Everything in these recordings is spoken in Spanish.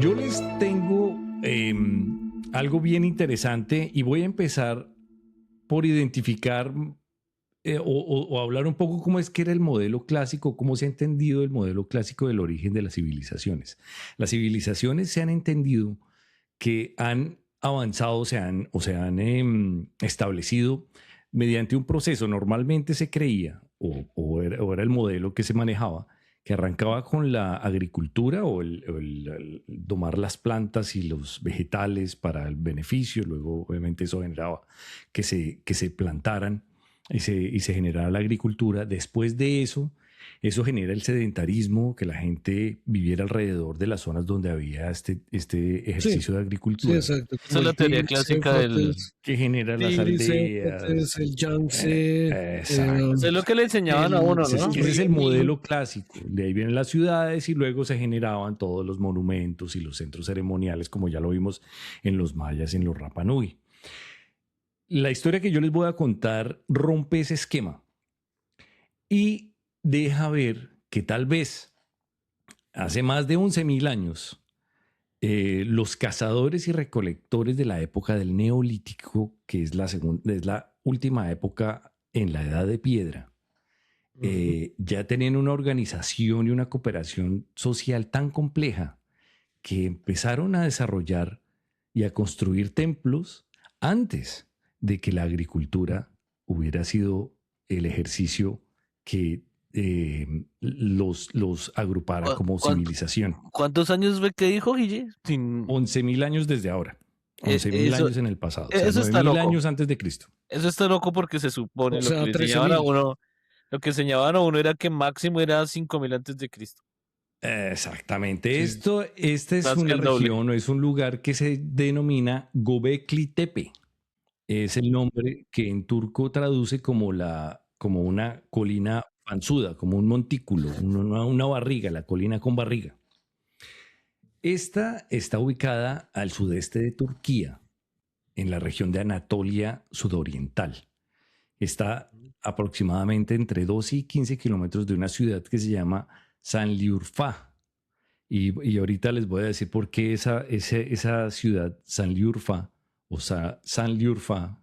Yo les tengo algo bien interesante y voy a empezar por identificar o hablar un poco cómo es que era el modelo clásico, cómo se ha entendido el modelo clásico del origen de las civilizaciones. Las civilizaciones se han entendido que han avanzado, se han establecido mediante un proceso. Normalmente se creía, o era el modelo que se manejaba, que arrancaba con la agricultura o el domar las plantas y los vegetales para el beneficio. Luego, obviamente, eso generaba que se plantaran y se generara la agricultura. Después de eso genera el sedentarismo, que la gente viviera alrededor de las zonas donde había este Sí, ejercicio de sí, agricultura, exacto. Esa Como es el la teoría Tigris, clásica del... Éufrates, que genera las Tigris, Éufrates, aldeas. el Yangtze, Exacto. Eso es lo que le enseñaban a uno, Ese es, ¿no? ese es el río Nilo. modelo clásico. De ahí vienen las ciudades y luego se generaban todos los monumentos y los centros ceremoniales, como ya lo vimos en los mayas, en los Rapa Nui. La historia que yo les voy a contar rompe ese esquema y deja ver que tal vez hace más de 11.000 años los cazadores y recolectores de la época del Neolítico, que es la última época en la Edad de Piedra, Ujú. ya tenían una organización y una cooperación social tan compleja que empezaron a desarrollar y a construir templos antes de que la agricultura hubiera sido el ejercicio que los agrupara ¿Cu- como cuánto- civilización. ¿Cuántos años ve que dijo, Guille? Sin... 11.000 años desde ahora. 11.000 Eso, años en el pasado, o sea, eso nueve está mil loco. años antes de Cristo. Eso está loco porque se O supone lo que sea, le trece enseñaban a mil. uno, lo que enseñaban a uno era que máximo era 5000 antes de Cristo. Exactamente. Sí. Esta es Más que una el doble. región o es un lugar que se denomina Göbekli Tepe. Es el nombre que en turco traduce como una colina panzuda, como un montículo, una barriga, la colina con barriga. Esta está ubicada al sudeste de Turquía, en la región de Anatolia sudoriental. Está aproximadamente entre 12 y 15 kilómetros de una ciudad que se llama Sanliurfa. Y ahorita les voy a decir por qué esa ciudad, Sanliurfa, Sanliurfa,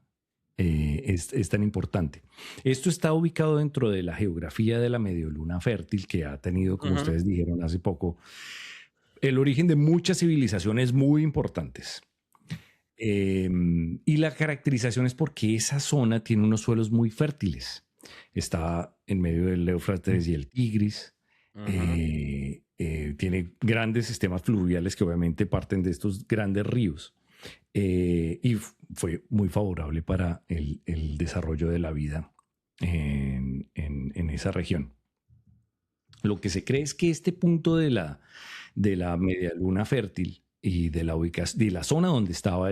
es tan importante. Esto está ubicado dentro de la geografía de la medioluna fértil que ha tenido, como Ujú. ustedes dijeron hace poco, el origen de muchas civilizaciones muy importantes. Y la caracterización es porque esa zona tiene unos suelos muy fértiles. Está en medio del Éufrates y el Tigris. Ujú. Tiene grandes sistemas fluviales que obviamente parten de estos grandes ríos. Y fue muy favorable para el desarrollo de la vida en esa región. Lo que se cree es que este punto de la media luna fértil y de la zona donde estaba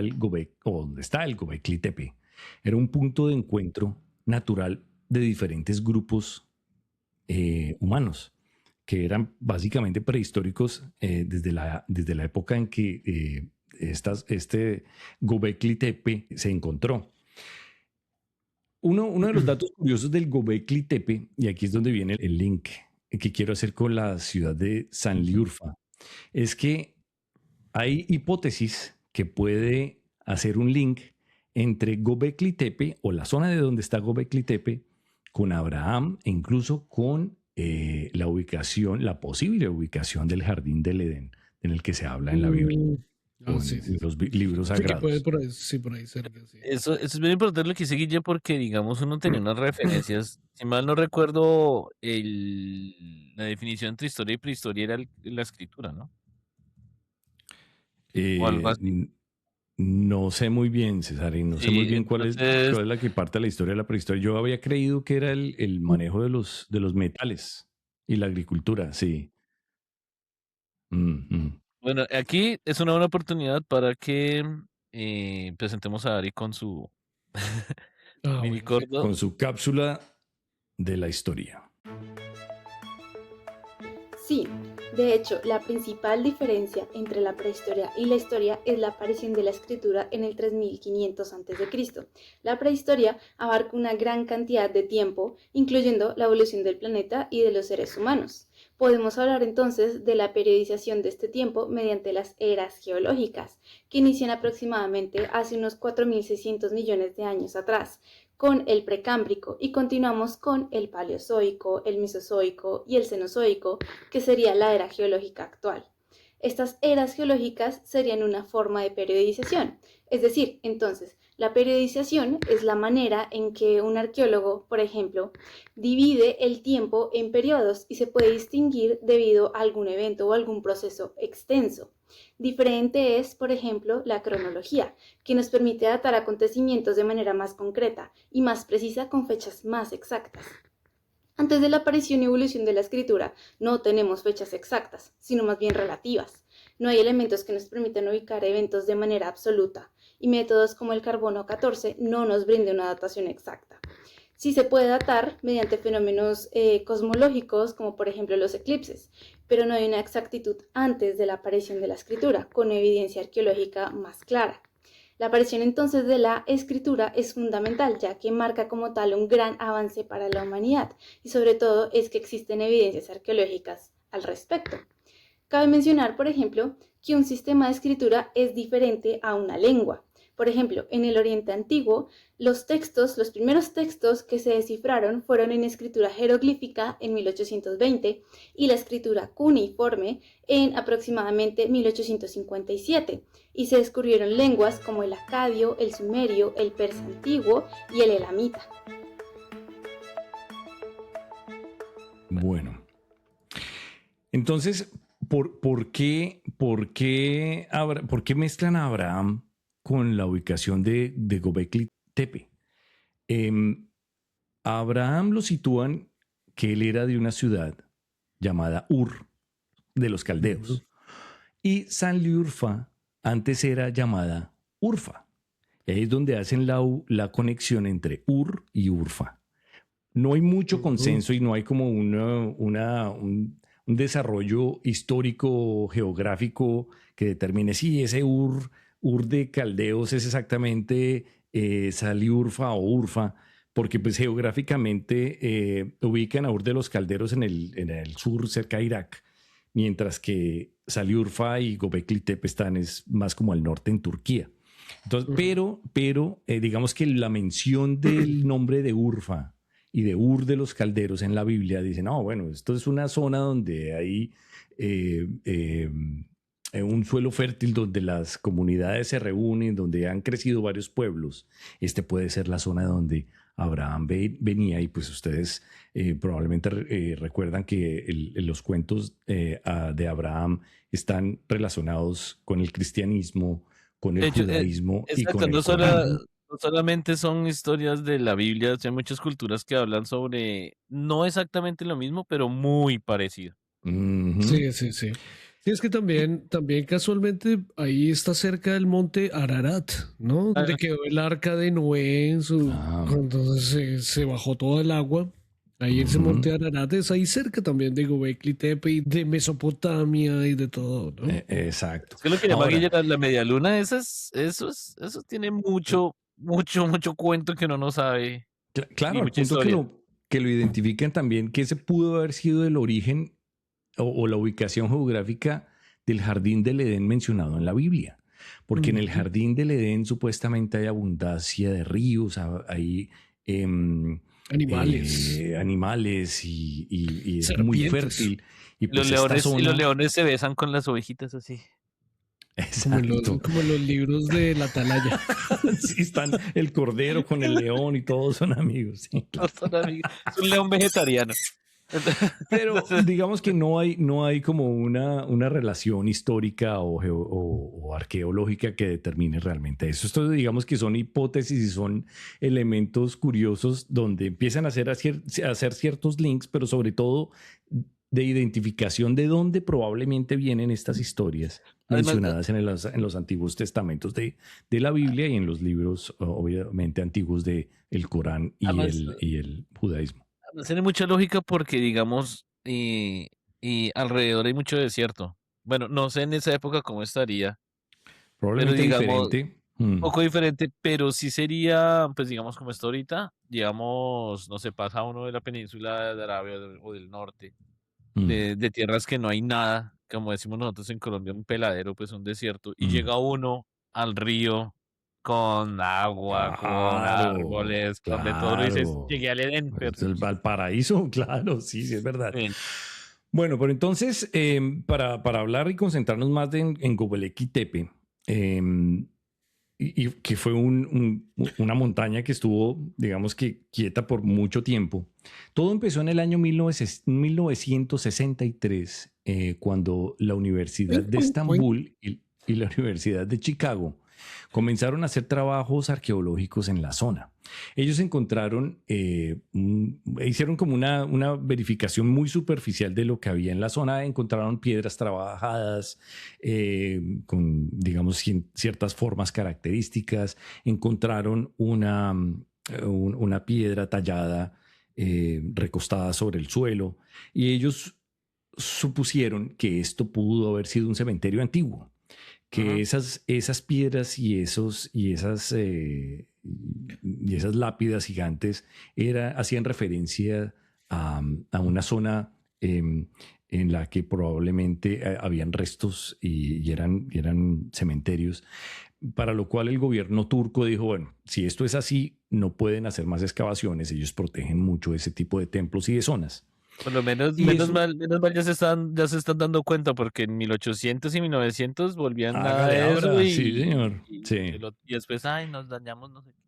o donde está el Göbekli Tepe era un punto de encuentro natural de diferentes grupos humanos que eran básicamente prehistóricos desde la época en que este Göbekli Tepe se encontró. Uno de los datos curiosos del Göbekli Tepe, y aquí es donde viene el link que quiero hacer con la ciudad de Sanliurfa, es que hay hipótesis que puede hacer un link entre Göbekli Tepe o la zona de donde está Göbekli Tepe con Abraham e incluso con la ubicación, la posible ubicación del jardín del Edén en el que se habla en la Biblia Mm, o sí, en sí, sí. los libros Sí, que puede sagrados. por ahí, sí, por ahí cerca, sí. Eso es bien importante lo que dice Guille porque, digamos, uno tenía unas referencias. Si mal no recuerdo, la definición entre historia y prehistoria era la escritura, ¿no? O algo Eh, así. No sé muy bien, César, y no sé muy Sí, bien entonces, cuál es la que parte de la historia de la prehistoria. Yo había creído que era el manejo de los metales y la agricultura, sí. Mm. bueno, aquí es una buena oportunidad para que presentemos a Ari con su Ah, bueno, sí. minicordo. Con su cápsula de la historia. Sí, de hecho, la principal diferencia entre la prehistoria y la historia es la aparición de la escritura en el 3500 a.C. La prehistoria abarca una gran cantidad de tiempo, incluyendo la evolución del planeta y de los seres humanos. Podemos hablar entonces de la periodización de este tiempo mediante las eras geológicas, que inician aproximadamente hace unos 4.600 millones de años atrás, con el Precámbrico, y continuamos con el Paleozoico, el Mesozoico y el Cenozoico, que sería la era geológica actual. Estas eras geológicas serían una forma de periodización, es decir, entonces, la periodización es la manera en que un arqueólogo, por ejemplo, divide el tiempo en periodos y se puede distinguir debido a algún evento o algún proceso extenso. Diferente es, por ejemplo, la cronología, que nos permite datar acontecimientos de manera más concreta y más precisa con fechas más exactas. Antes de la aparición y evolución de la escritura, no tenemos fechas exactas, sino más bien relativas. No hay elementos que nos permitan ubicar eventos de manera absoluta, y métodos como el carbono 14 no nos brindan una datación exacta. Sí se puede datar mediante fenómenos cosmológicos, como por ejemplo los eclipses, pero no hay una exactitud antes de la aparición de la escritura, con evidencia arqueológica más clara. La aparición entonces de la escritura es fundamental, ya que marca como tal un gran avance para la humanidad, y sobre todo es que existen evidencias arqueológicas al respecto. Cabe mencionar, por ejemplo, que un sistema de escritura es diferente a una lengua. Por ejemplo, en el Oriente Antiguo, los primeros textos que se descifraron fueron en escritura jeroglífica en 1820 y la escritura cuneiforme en aproximadamente 1857, y se descubrieron lenguas como el acadio, el sumerio, el persa antiguo y el elamita. Bueno, entonces, ¿por qué mezclan a Abraham con la ubicación de Göbekli Tepe? A Abraham lo sitúan que él era de una ciudad llamada Ur, de los caldeos, y Sanliurfa antes era llamada Urfa. Y ahí es donde hacen la conexión entre Ur y Urfa. No hay mucho consenso y no hay como un desarrollo histórico geográfico que determine si ese Ur de caldeos es exactamente Saliurfa o Urfa, porque pues geográficamente ubican a Ur de los calderos en el sur, cerca de Irak, mientras que Saliurfa y Göbekli Tepe están más como al norte en Turquía. Entonces, pero digamos que la mención del nombre de Urfa y de Ur de los calderos en la Biblia dicen, no, bueno, esto es una zona donde hay un suelo fértil, donde las comunidades se reúnen, donde han crecido varios pueblos. Este puede ser la zona donde Abraham venía, y pues ustedes probablemente recuerdan que los cuentos de Abraham están relacionados con el cristianismo, con el judaísmo y con el Corán. No solamente son historias de la Biblia, hay muchas culturas que hablan sobre, no exactamente lo mismo, pero muy parecido. Sí. Sí, es que también casualmente ahí está cerca del monte Ararat, ¿no? Donde quedó el arca de Noé cuando se bajó todo el agua. Ahí ese monte Ararat es ahí cerca también de Göbekli Tepe y de Mesopotamia y de todo, ¿no? Exacto. Es que lo que llama Guillermo la media luna, eso tiene mucho cuento que uno no sabe. Claro, al punto que lo identifican también, que ese pudo haber sido el origen o la ubicación geográfica del jardín del Edén mencionado en la Biblia. Porque en el jardín del Edén supuestamente hay abundancia de ríos, hay animales y es muy fértil. Y pues los leones se besan con las ovejitas así. Como los libros de la Atalaya. Sí, están el cordero con el león y todos son amigos. Sí, claro. Todos son amigos. Es un león vegetariano. Pero digamos que no hay como una relación histórica o arqueológica que determine realmente eso. Esto digamos que son hipótesis y son elementos curiosos donde empiezan a hacer ciertos links, pero sobre todo de identificación de dónde probablemente vienen estas historias mencionadas en los antiguos testamentos de la Biblia y en los libros obviamente antiguos del Corán y el judaísmo. Tiene mucha lógica porque, digamos, y alrededor hay mucho desierto. Bueno, no sé en esa época cómo estaría. Probablemente pero, digamos, diferente. Un poco diferente, pero sí sería, pues digamos, como está ahorita, digamos, no sé, pasa uno de la península de Arabia o del norte de tierras que no hay nada, como decimos nosotros en Colombia, un peladero, pues un desierto, y llega uno al río con agua, con Claro, árboles, con de todo, y dices, claro. llegué al Edén, Es el Valparaíso, claro, sí, sí, es verdad. sí. Bueno, pero entonces, para hablar y concentrarnos más en Gobekli Tepe, y que fue una montaña que estuvo, digamos que quieta por mucho tiempo. Todo empezó en el año 1963, cuando la Universidad de Estambul y la Universidad de Chicago comenzaron a hacer trabajos arqueológicos en la zona. Ellos encontraron, hicieron como una verificación muy superficial de lo que había en la zona. Encontraron piedras trabajadas con, digamos, ciertas formas características. Encontraron una piedra tallada, recostada sobre el suelo. Y ellos supusieron que esto pudo haber sido un cementerio antiguo, que esas piedras y esas lápidas gigantes hacían referencia a una zona en la que probablemente habían restos y eran cementerios, para lo cual el gobierno turco dijo, bueno, si esto es así, no pueden hacer más excavaciones, ellos protegen mucho ese tipo de templos y de zonas. Por lo menos, Y menos eso, mal, ya se están dando cuenta, porque en 1800 y 1900 volvían nada hágale de eso ahora, sí, señor, y sí. después, ay, nos dañamos, no sé qué.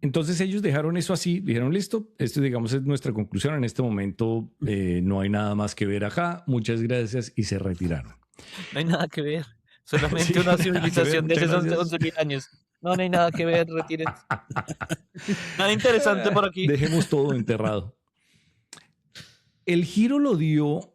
Entonces ellos dejaron eso así, dijeron, listo, esto digamos es nuestra conclusión, en este momento no hay nada más que ver acá, muchas gracias, y se retiraron. No hay nada que ver, Sí, solamente una nada que ver, civilización de muchas hace gracias. 11.000 años. No, no hay nada que ver, retírense. Nada interesante por aquí. Dejemos todo enterrado. El giro lo dio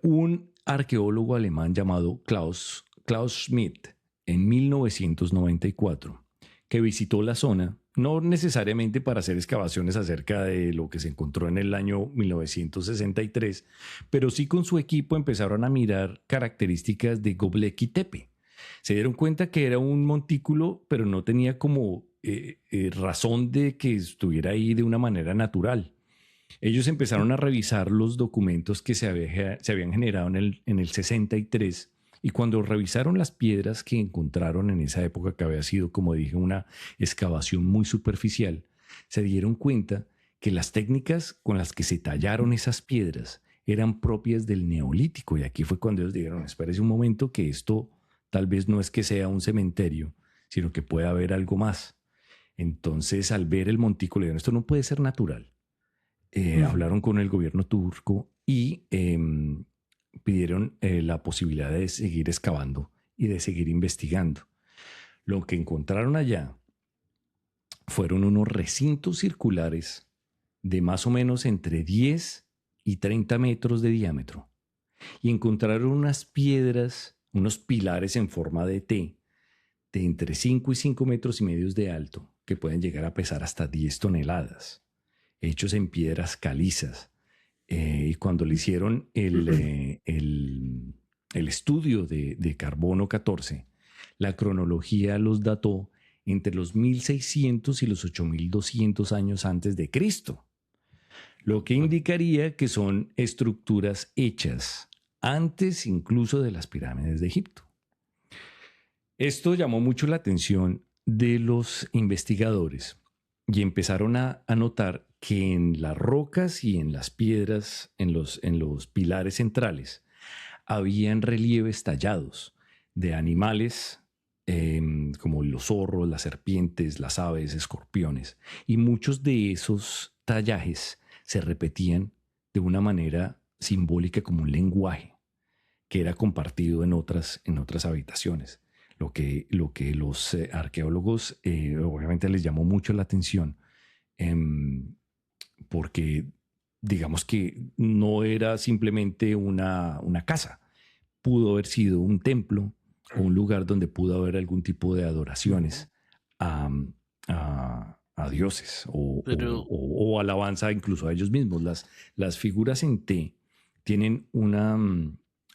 un arqueólogo alemán llamado Klaus Schmidt en 1994, que visitó la zona, no necesariamente para hacer excavaciones acerca de lo que se encontró en el año 1963, pero sí con su equipo empezaron a mirar características de Göbekli Tepe. Se dieron cuenta que era un montículo, pero no tenía como razón de que estuviera ahí de una manera natural. Ellos empezaron a revisar los documentos que se habían generado en el 63, y cuando revisaron las piedras que encontraron en esa época, que había sido, como dije, una excavación muy superficial, se dieron cuenta que las técnicas con las que se tallaron esas piedras eran propias del Neolítico. Y aquí fue cuando ellos dijeron, espérese un momento, que esto tal vez no es que sea un cementerio, sino que puede haber algo más. Entonces, al ver el montículo, dijeron, esto no puede ser natural. Hablaron con el gobierno turco y pidieron la posibilidad de seguir excavando y de seguir investigando. Lo que encontraron allá fueron unos recintos circulares de más o menos entre 10 y 30 metros de diámetro, y encontraron unas piedras, unos pilares en forma de T, de entre 5 y 5 metros y medio de alto, que pueden llegar a pesar hasta 10 toneladas. Hechos en piedras calizas. Y cuando le hicieron el estudio de carbono 14, la cronología los dató entre los 1600 y los 8200 años antes de Cristo, lo que indicaría que son estructuras hechas antes incluso de las pirámides de Egipto. Esto llamó mucho la atención de los investigadores y empezaron a notar que en las rocas y en las piedras, en los pilares centrales, habían relieves tallados de animales como los zorros, las serpientes, las aves, escorpiones, y muchos de esos tallajes se repetían de una manera simbólica, como un lenguaje que era compartido en otras habitaciones. Lo que los arqueólogos obviamente les llamó mucho la atención, porque digamos que no era simplemente una casa, pudo haber sido un templo o un lugar donde pudo haber algún tipo de adoraciones a dioses o alabanza incluso a ellos mismos. Las figuras en T tienen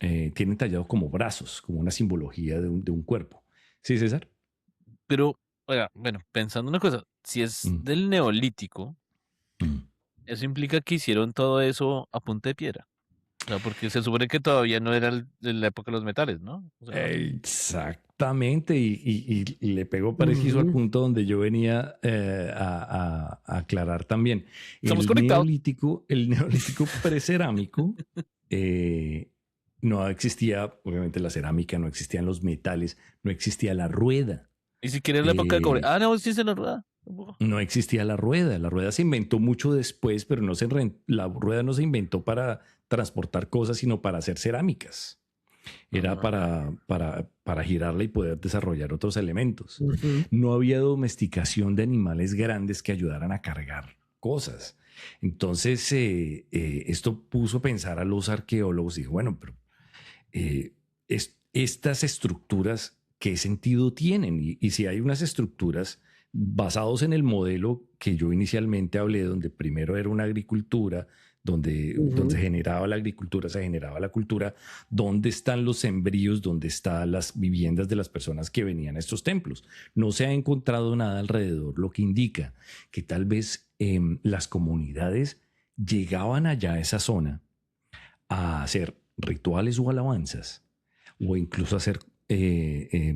tienen tallado como brazos, como una simbología de un cuerpo. ¿Sí, César? Pero, oiga, bueno, pensando una cosa, si es del Neolítico, eso implica que hicieron todo eso a punta de piedra. O sea, porque se supone que todavía no era la época de los metales, ¿no? O sea, Exactamente, y le pegó preciso al punto donde yo venía a aclarar también. estamos conectados. El neolítico precerámico no existía, obviamente la cerámica, no existían los metales, no existía la rueda. Ni siquiera en la época de cobre. No, sí se nos rueda. No existía la rueda. La rueda se inventó mucho después, pero la rueda no se inventó para transportar cosas, sino para hacer cerámicas. Era para girarla y poder desarrollar otros elementos. No había domesticación de animales grandes que ayudaran a cargar cosas. Entonces, esto puso a pensar a los arqueólogos y dijo, bueno, pero estas estructuras, ¿qué sentido tienen? Y si hay unas estructuras basados en el modelo que yo inicialmente hablé, donde primero era una agricultura, donde se generaba la agricultura, se generaba la cultura, ¿dónde están los sembríos? ¿Dónde están las viviendas de las personas que venían a estos templos? No se ha encontrado nada alrededor, lo que indica que tal vez las comunidades llegaban allá a esa zona a hacer rituales o alabanzas, o incluso a hacer,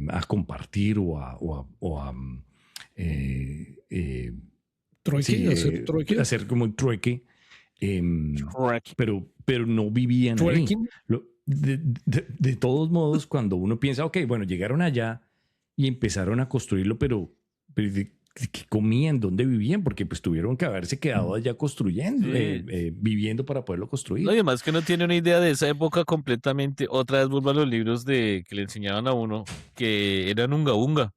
a compartir o a hacer como un trueque, pero no vivían ahí. De todos modos, cuando uno piensa, ok, bueno, llegaron allá y empezaron a construirlo, pero ¿qué comían? ¿Dónde vivían? Porque pues tuvieron que haberse quedado allá construyendo, viviendo para poderlo construir. No, y además que no tiene una idea de esa época completamente. Otra vez vuelvo a los libros que le enseñaban a uno, que eran unga unga.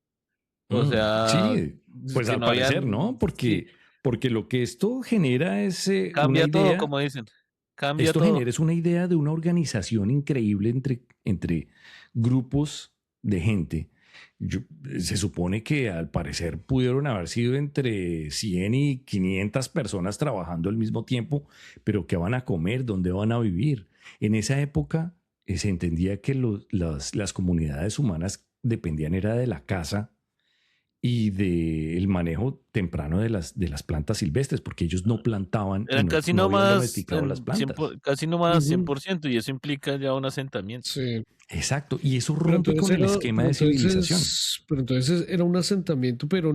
O sea, sí, pues al parecer, ¿no? Porque lo que esto genera es cambia una todo, idea, como dicen. Cambia esto todo. genera es una idea de una organización increíble entre grupos de gente. Se supone que al parecer pudieron haber sido entre 100 y 500 personas trabajando al mismo tiempo, pero ¿qué van a comer? ¿Dónde van a vivir? En esa época se entendía que las comunidades humanas dependían era de la caza y del manejo temprano de las plantas silvestres, porque ellos no plantaban, eran casi no habían nomás domesticado las plantas. Casi nomás 100%, y eso implica ya un asentamiento. Sí. Exacto, y eso rompe con el esquema de civilización. Pero entonces era un asentamiento, pero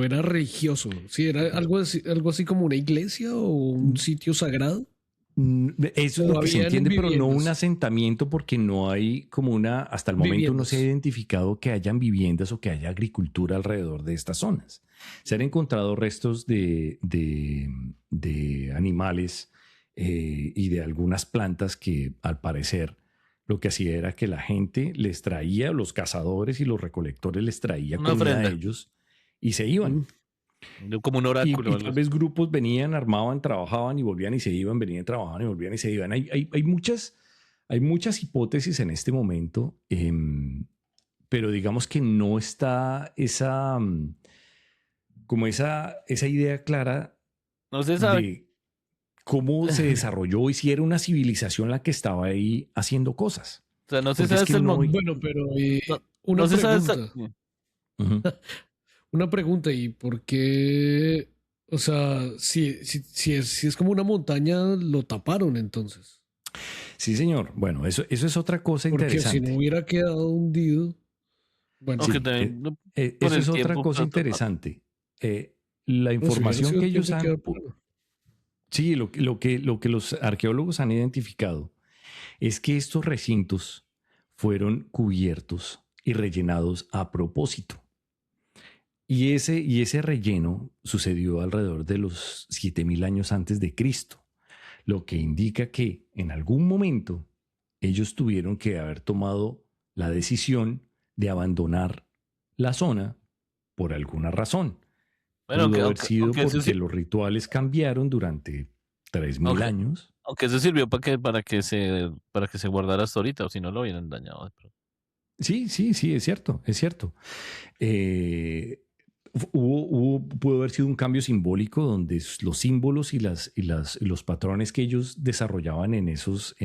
era religioso, ¿sí? ¿Era algo así como una iglesia o un sitio sagrado? Eso es lo que se entiende, pero no un asentamiento, porque no hay como hasta el momento no se ha identificado que hayan viviendas o que haya agricultura alrededor de estas zonas. Se han encontrado restos de animales y de algunas plantas que al parecer lo que hacía era que la gente les traía, los cazadores y los recolectores les traía comida a ellos y se iban. Como un oráculo. Y tal vez grupos venían, armaban, trabajaban y volvían y se iban, venían, trabajaban y volvían y se iban. Hay muchas hipótesis en este momento, pero digamos que no está esa idea clara no se sabe de cómo se desarrolló y si era una civilización la que estaba ahí haciendo cosas. O sea, no se sabe hasta el momento. Bueno, pero una pregunta. Una pregunta, ¿y por qué? O sea, si es como una montaña, lo taparon entonces. Sí, señor. Bueno, eso es otra cosa interesante. Porque si no hubiera quedado hundido. Bueno, sí, eso es otra cosa interesante. La información que ellos han... Sí, lo que los arqueólogos han identificado es que estos recintos fueron cubiertos y rellenados a propósito. Y ese relleno sucedió alrededor de los 7.000 años antes de Cristo, lo que indica que en algún momento ellos tuvieron que haber tomado la decisión de abandonar la zona por alguna razón. Pudo haber sido porque los rituales cambiaron durante 3.000 años. Aunque eso sirvió para que se guardara hasta ahorita, o si no lo hubieran dañado. Sí, es cierto. Pudo haber sido un cambio simbólico donde los símbolos y los patrones que ellos desarrollaban en esas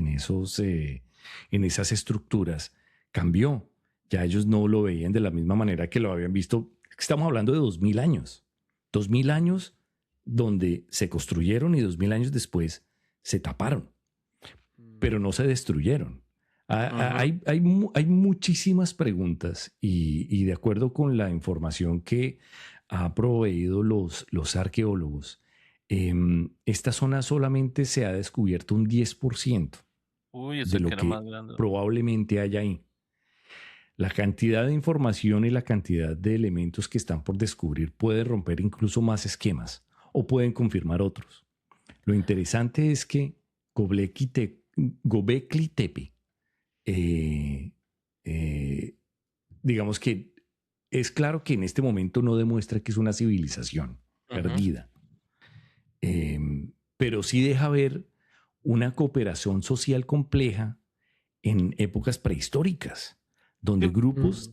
estructuras cambió. Ya ellos no lo veían de la misma manera que lo habían visto. Estamos hablando de 2.000 años. 2.000 años donde se construyeron y 2.000 años después se taparon. pero no se destruyeron. Hay muchísimas preguntas y de acuerdo con la información que ha proveído los arqueólogos, esta zona solamente se ha descubierto un 10% Uy, eso de lo que era que más grande. probablemente hay ahí. La cantidad de información y la cantidad de elementos que están por descubrir puede romper incluso más esquemas o pueden confirmar otros. Lo interesante es que Göbekli Tepe, digamos que es claro que en este momento no demuestra que es una civilización perdida, pero sí deja ver una cooperación social compleja en épocas prehistóricas, donde grupos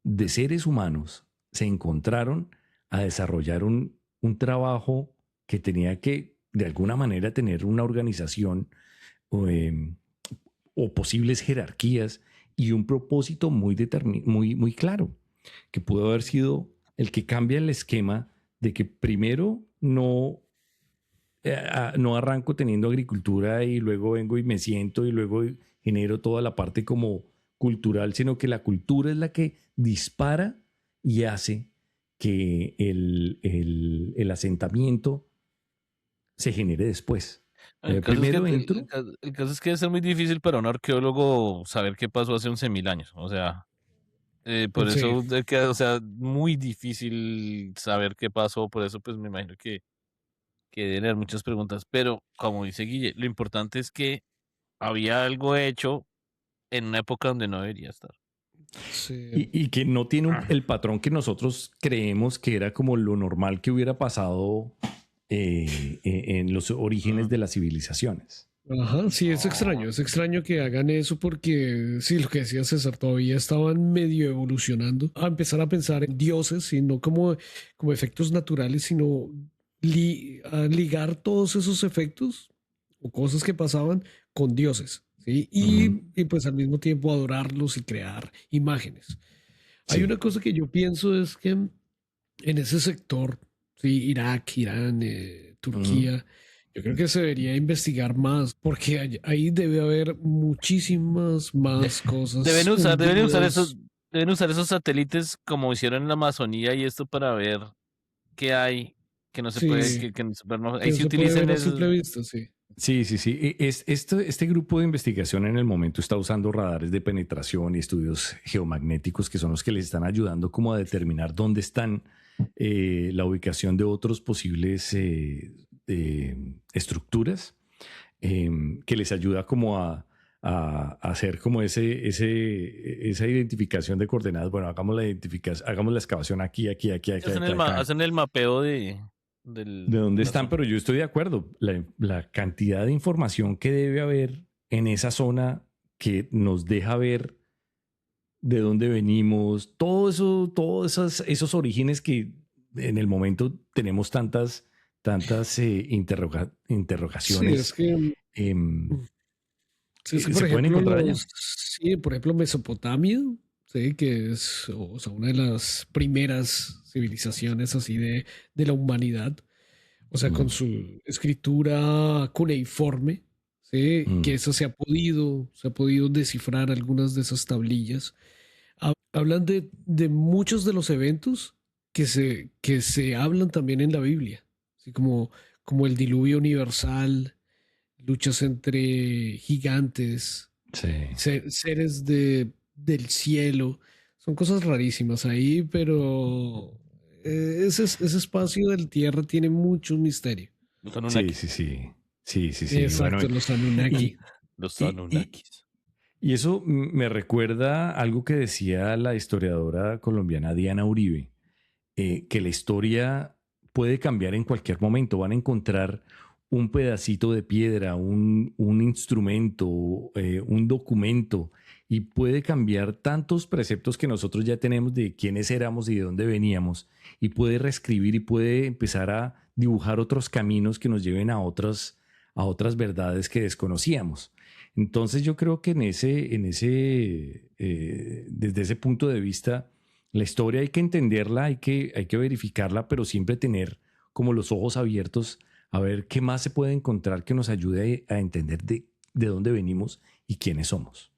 de seres humanos se encontraron a desarrollar un trabajo que tenía que, de alguna manera, tener una organización o posibles jerarquías y un propósito muy claro, que pudo haber sido el que cambia el esquema de que primero no arranco teniendo agricultura y luego vengo y me siento y luego genero toda la parte como cultural, sino que la cultura es la que dispara y hace que el asentamiento se genere después. El caso, Primero es que, entro. el caso es que debe ser muy difícil para un arqueólogo saber qué pasó hace 11.000 años. O sea, por Sí. eso, o sea, muy difícil saber qué pasó. Por eso, pues me imagino que deben haber muchas preguntas. Pero, como dice Guille, lo importante es que había algo hecho en una época donde no debería estar. Sí. Y que no tiene el patrón que nosotros creemos que era como lo normal que hubiera pasado en los orígenes de las civilizaciones. Ajá, sí, es extraño que hagan eso porque, sí, lo que decía César, todavía estaban medio evolucionando a empezar a pensar en dioses y no como efectos naturales, sino a ligar todos esos efectos o cosas que pasaban con dioses, ¿sí? Y pues al mismo tiempo adorarlos y crear imágenes. Hay Sí. una cosa que yo pienso es que en ese sector, sí, Irak, Irán, Turquía, yo creo que se debería investigar más, porque ahí debe haber muchísimas más cosas. Deben usar hundidas. esos satélites como hicieron en la Amazonía y esto para ver qué hay, que no se puede, Sí, que ahí que sí se puede utilicen ver a esos. simple vista, sí. Sí. Este grupo de investigación en el momento está usando radares de penetración y estudios geomagnéticos que son los que les están ayudando como a determinar dónde están la ubicación de otros posibles estructuras que les ayuda como a hacer como esa identificación de coordenadas. Bueno, hagamos la excavación aquí. Hacen el mapeo De dónde la están, zona. pero yo estoy de acuerdo. La cantidad de información que debe haber en esa zona que nos deja ver de dónde venimos, todos esos orígenes que en el momento tenemos tantas Sí, interrogaciones. es que, sí, es que por Se pueden ejemplo, encontrar allá. sí, por ejemplo, Mesopotamia, sí, que es, o sea, una de las primeras civilizaciones así de la humanidad. O sea, con su escritura cuneiforme, ¿sí? Que eso se ha podido descifrar algunas de esas tablillas. Hablan de muchos de los eventos que se hablan también en la Biblia, así como el diluvio universal, luchas entre gigantes, Sí. seres del cielo. Son cosas rarísimas ahí, pero ese espacio del tierra tiene mucho misterio. Los Anunnakis. Sí. Exacto, Bueno, los Anunnaki. Los y- Anunnakis. y eso me recuerda algo que decía la historiadora colombiana Diana Uribe, que la historia puede cambiar en cualquier momento. Van a encontrar un pedacito de piedra, un instrumento, un documento, y puede cambiar tantos preceptos que nosotros ya tenemos de quiénes éramos y de dónde veníamos, y puede reescribir y puede empezar a dibujar otros caminos que nos lleven a otras verdades que desconocíamos. Entonces yo creo que desde ese punto de vista, la historia hay que entenderla, hay que verificarla, pero siempre tener como los ojos abiertos a ver qué más se puede encontrar que nos ayude a entender de de dónde venimos y quiénes somos.